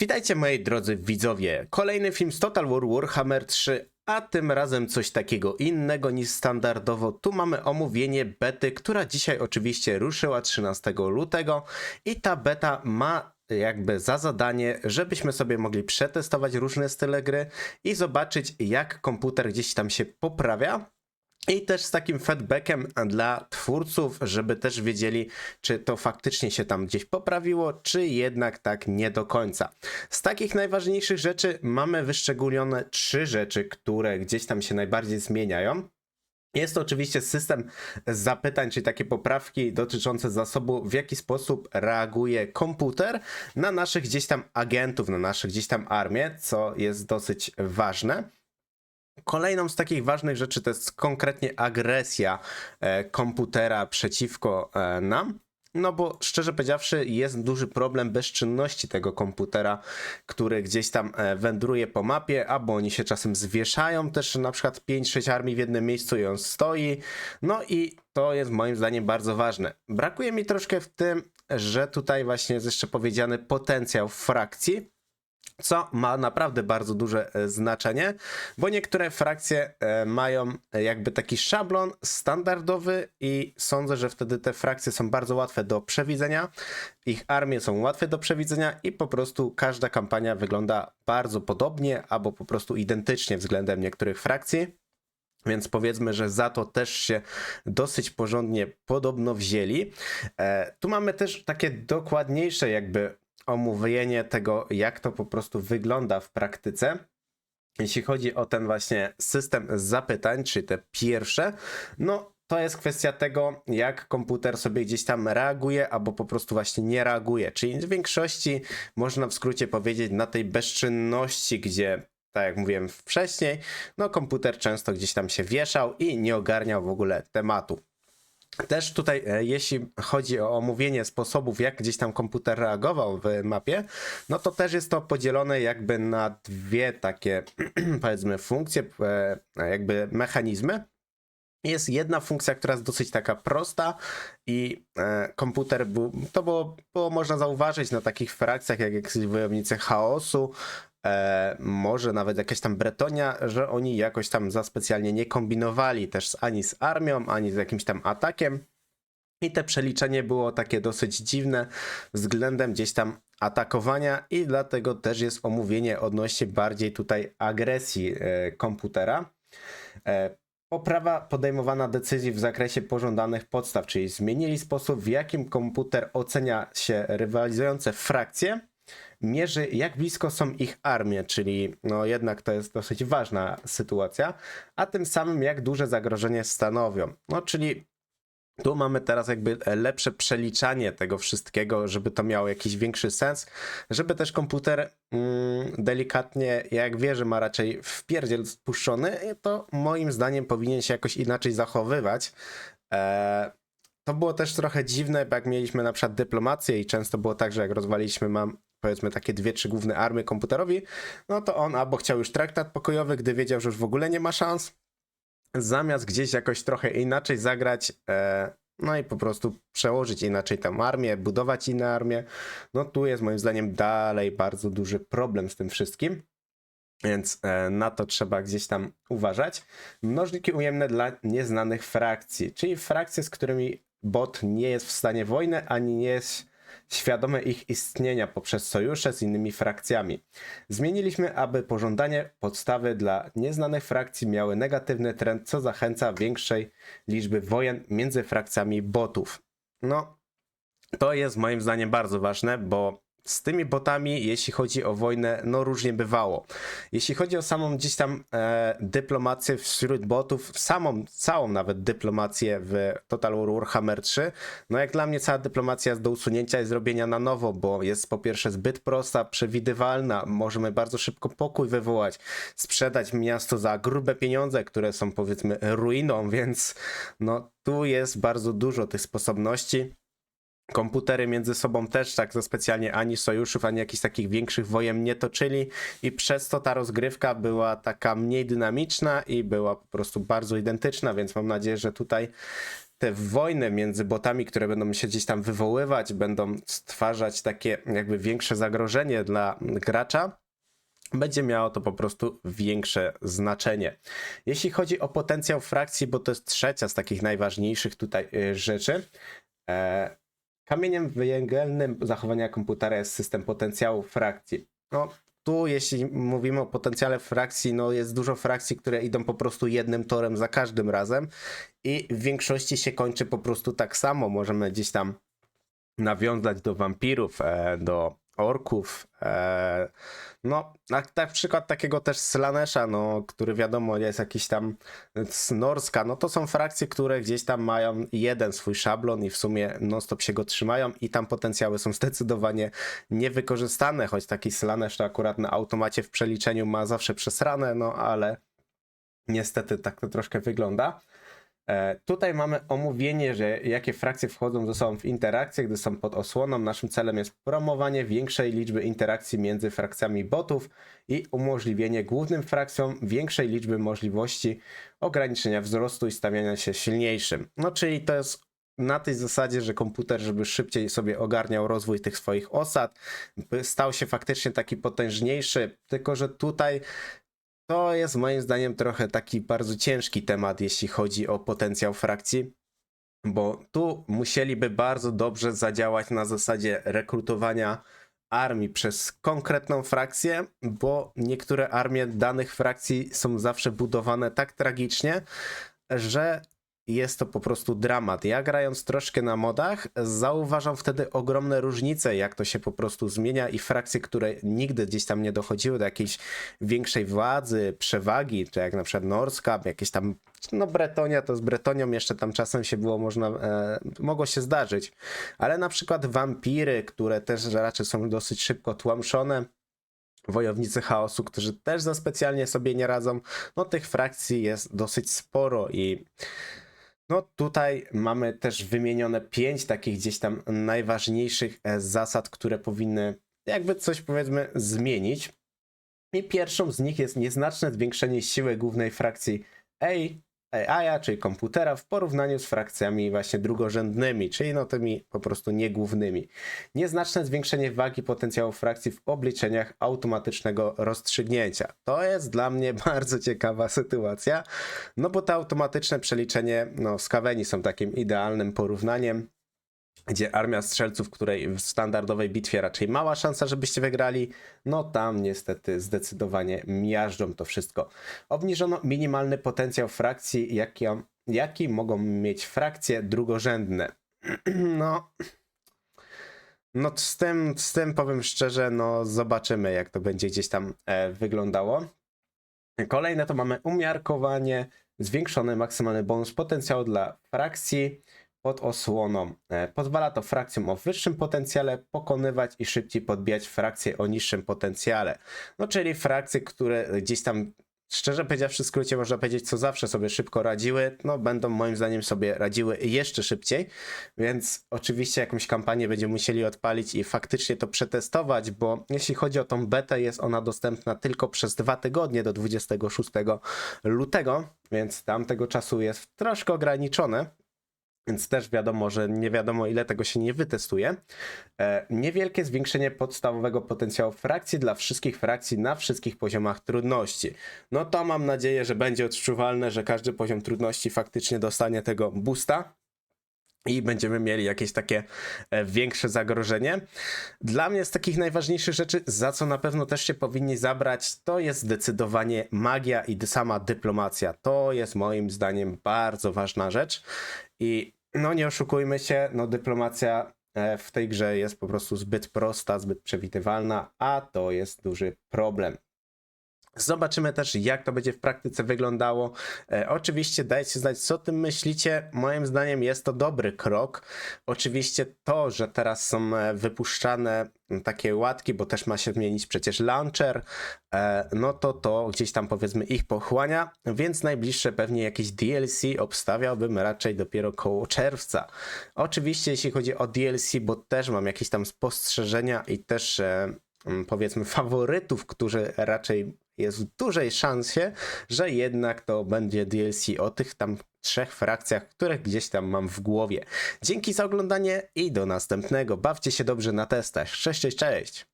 Witajcie moi drodzy widzowie, kolejny film z Total War Warhammer 3, a tym razem coś takiego innego niż standardowo. Tu mamy omówienie bety, która dzisiaj oczywiście ruszyła 13 lutego i ta beta ma jakby za zadanie, żebyśmy sobie mogli przetestować różne style gry i zobaczyć, jak komputer gdzieś tam się poprawia. I też z takim feedbackiem dla twórców, żeby też wiedzieli, czy to faktycznie się tam gdzieś poprawiło, czy jednak tak nie do końca. Z takich najważniejszych rzeczy mamy wyszczególnione 3 rzeczy, które gdzieś tam się najbardziej zmieniają. Jest to oczywiście system zapytań, czyli takie poprawki dotyczące zasobu, w jaki sposób reaguje komputer na naszych gdzieś tam agentów, na naszą gdzieś tam armię, co jest dosyć ważne. Kolejną z takich ważnych rzeczy to jest konkretnie agresja komputera przeciwko nam. No bo szczerze powiedziawszy jest duży problem bezczynności tego komputera, który gdzieś tam wędruje po mapie, albo oni się czasem zwieszają też na przykład 5-6 armii w jednym miejscu i on stoi. No i to jest moim zdaniem bardzo ważne. Brakuje mi troszkę w tym, że tutaj właśnie jest jeszcze powiedziany potencjał frakcji, co ma naprawdę bardzo duże znaczenie, bo niektóre frakcje mają jakby taki szablon standardowy i sądzę, że wtedy te frakcje są bardzo łatwe do przewidzenia, ich armie są łatwe do przewidzenia i po prostu każda kampania wygląda bardzo podobnie albo po prostu identycznie względem niektórych frakcji. Więc powiedzmy, że za to też się dosyć porządnie podobno wzięli. Tu mamy też takie dokładniejsze jakby omówienie tego, jak to po prostu wygląda w praktyce. Jeśli chodzi o ten właśnie system zapytań, czyli te pierwsze, no to jest kwestia tego, jak komputer sobie gdzieś tam reaguje, albo po prostu właśnie nie reaguje. Czyli w większości można w skrócie powiedzieć na tej bezczynności, gdzie tak jak mówiłem wcześniej, no komputer często gdzieś tam się wieszał i nie ogarniał w ogóle tematu. Też tutaj, jeśli chodzi o omówienie sposobów, jak gdzieś tam komputer reagował w mapie, no to też jest to podzielone jakby na dwie takie, powiedzmy, funkcje, jakby mechanizmy. Jest jedna funkcja, która jest dosyć taka prosta i komputer to było można zauważyć na takich frakcjach jak jakieś wojownicy chaosu, może nawet jakaś tam Bretonia, że oni jakoś tam za specjalnie nie kombinowali też ani z armią, ani z jakimś tam atakiem. I te przeliczenie było takie dosyć dziwne względem gdzieś tam atakowania i dlatego też jest omówienie odnośnie bardziej tutaj agresji komputera. Poprawa podejmowana decyzji w zakresie pożądanych podstaw, czyli zmienili sposób, w jakim komputer ocenia się rywalizujące frakcje, mierzy jak blisko są ich armie, czyli no jednak to jest dosyć ważna sytuacja, a tym samym jak duże zagrożenie stanowią. No czyli tu mamy teraz jakby lepsze przeliczanie tego wszystkiego, żeby to miało jakiś większy sens, żeby też komputer delikatnie, jak wie, że ma raczej wpierdziel spuszczony, to moim zdaniem powinien się jakoś inaczej zachowywać. To było też trochę dziwne, bo jak mieliśmy na przykład dyplomację i często było tak, że jak rozwaliliśmy powiedzmy takie 2-3 główne armie komputerowi, no to on albo chciał już traktat pokojowy, gdy wiedział, że już w ogóle nie ma szans, zamiast gdzieś jakoś trochę inaczej zagrać, no i po prostu przełożyć inaczej tę armię, budować inne armię, no tu jest moim zdaniem dalej bardzo duży problem z tym wszystkim, więc na to trzeba gdzieś tam uważać. Mnożniki ujemne dla nieznanych frakcji, czyli frakcje, z którymi bot nie jest w stanie wojny, ani nie jest świadome ich istnienia poprzez sojusze z innymi frakcjami. Zmieniliśmy, aby pożądanie podstawy dla nieznanych frakcji miały negatywny trend, co zachęca większej liczby wojen między frakcjami botów. No, to jest moim zdaniem bardzo ważne, bo z tymi botami, jeśli chodzi o wojnę, no różnie bywało. Jeśli chodzi o samą gdzieś tam dyplomację wśród botów, całą nawet dyplomację w Total War Warhammer 3, no jak dla mnie cała dyplomacja jest do usunięcia i zrobienia na nowo, bo jest po pierwsze zbyt prosta, przewidywalna, możemy bardzo szybko pokój wywołać, sprzedać miasto za grube pieniądze, które są powiedzmy ruiną, więc no tu jest bardzo dużo tych sposobności. Komputery między sobą też tak za specjalnie ani sojuszów, ani jakichś takich większych wojen nie toczyli i przez to ta rozgrywka była taka mniej dynamiczna i była po prostu bardzo identyczna, więc mam nadzieję, że tutaj te wojny między botami, które będą się gdzieś tam wywoływać, będą stwarzać takie jakby większe zagrożenie dla gracza, będzie miało to po prostu większe znaczenie. Jeśli chodzi o potencjał frakcji, bo to jest trzecia z takich najważniejszych tutaj rzeczy, kamieniem węgielnym zachowania komputera jest system potencjału frakcji. No, tu jeśli mówimy o potencjale frakcji, no jest dużo frakcji, które idą po prostu jednym torem za każdym razem i w większości się kończy po prostu tak samo. Możemy gdzieś tam nawiązać do wampirów, do orków, no na przykład takiego też Slanesha, no, który wiadomo jest jakiś tam z Norska, no to są frakcje, które gdzieś tam mają jeden swój szablon i w sumie non-stop się go trzymają i tam potencjały są zdecydowanie niewykorzystane, choć taki Slanesh to akurat na automacie w przeliczeniu ma zawsze przesrane, no ale niestety tak to troszkę wygląda. Tutaj mamy omówienie, że jakie frakcje wchodzą ze sobą w interakcje, gdy są pod osłoną. Naszym celem jest promowanie większej liczby interakcji między frakcjami botów i umożliwienie głównym frakcjom większej liczby możliwości ograniczenia wzrostu i stawiania się silniejszym. No czyli to jest na tej zasadzie, że komputer, żeby szybciej sobie ogarniał rozwój tych swoich osad, stał się faktycznie taki potężniejszy, tylko że tutaj to jest moim zdaniem trochę taki bardzo ciężki temat, jeśli chodzi o potencjał frakcji, bo tu musieliby bardzo dobrze zadziałać na zasadzie rekrutowania armii przez konkretną frakcję, bo niektóre armie danych frakcji są zawsze budowane tak tragicznie, że jest to po prostu dramat. Ja grając troszkę na modach, zauważam wtedy ogromne różnice, jak to się po prostu zmienia i frakcje, które nigdy gdzieś tam nie dochodziły do jakiejś większej władzy, przewagi, czy jak na przykład Norska, jakieś tam, no Bretonia, to z Bretonią jeszcze tam czasem się było mogło się zdarzyć, ale na przykład wampiry, które też raczej są dosyć szybko tłamszone, wojownicy chaosu, którzy też za specjalnie sobie nie radzą, no tych frakcji jest dosyć sporo i no tutaj mamy też wymienione 5 takich gdzieś tam najważniejszych zasad, które powinny jakby coś powiedzmy zmienić. I pierwszą z nich jest nieznaczne zwiększenie siły głównej frakcji AI, czyli komputera, w porównaniu z frakcjami właśnie drugorzędnymi, czyli no tymi po prostu niegłównymi. Nieznaczne zwiększenie wagi potencjału frakcji w obliczeniach automatycznego rozstrzygnięcia. To jest dla mnie bardzo ciekawa sytuacja, no bo to automatyczne przeliczenie, no skaweni są takim idealnym porównaniem, gdzie armia strzelców, której w standardowej bitwie raczej mała szansa, żebyście wygrali, no tam niestety zdecydowanie miażdżą to wszystko. Obniżono minimalny potencjał frakcji, jaki mogą mieć frakcje drugorzędne. No z tym powiem szczerze, no zobaczymy jak to będzie gdzieś tam wyglądało. Kolejne to mamy umiarkowanie, zwiększony maksymalny bonus potencjału dla frakcji pod osłoną. Pozwala to frakcjom o wyższym potencjale pokonywać i szybciej podbijać frakcje o niższym potencjale. No czyli frakcje, które gdzieś tam, szczerze powiedziawszy w skrócie można powiedzieć, co zawsze sobie szybko radziły, no będą moim zdaniem sobie radziły jeszcze szybciej, więc oczywiście jakąś kampanię będziemy musieli odpalić i faktycznie to przetestować, bo jeśli chodzi o tą betę, jest ona dostępna tylko przez 2 tygodnie do 26 lutego, więc tamtego czasu jest troszkę ograniczone. Więc też wiadomo, że nie wiadomo ile tego się nie wytestuje. Niewielkie zwiększenie podstawowego potencjału frakcji dla wszystkich frakcji na wszystkich poziomach trudności. No to mam nadzieję, że będzie odczuwalne, że każdy poziom trudności faktycznie dostanie tego boosta i będziemy mieli jakieś takie większe zagrożenie. Dla mnie z takich najważniejszych rzeczy, za co na pewno też się powinni zabrać, to jest zdecydowanie magia i sama dyplomacja. To jest moim zdaniem bardzo ważna rzecz i no nie oszukujmy się, no dyplomacja w tej grze jest po prostu zbyt prosta, zbyt przewidywalna, a to jest duży problem. Zobaczymy też, jak to będzie w praktyce wyglądało. Oczywiście dajcie znać, co o tym myślicie. Moim zdaniem jest to dobry krok. Oczywiście to, że teraz są wypuszczane takie łatki, bo też ma się zmienić przecież launcher, no to gdzieś tam powiedzmy ich pochłania, więc najbliższe pewnie jakieś DLC obstawiałbym raczej dopiero koło czerwca. Oczywiście jeśli chodzi o DLC, bo też mam jakieś tam spostrzeżenia i też powiedzmy faworytów, którzy raczej jest w dużej szansie, że jednak to będzie DLC o tych tam 3 frakcjach, które gdzieś tam mam w głowie. Dzięki za oglądanie i do następnego. Bawcie się dobrze na testach. Cześć, cześć, cześć!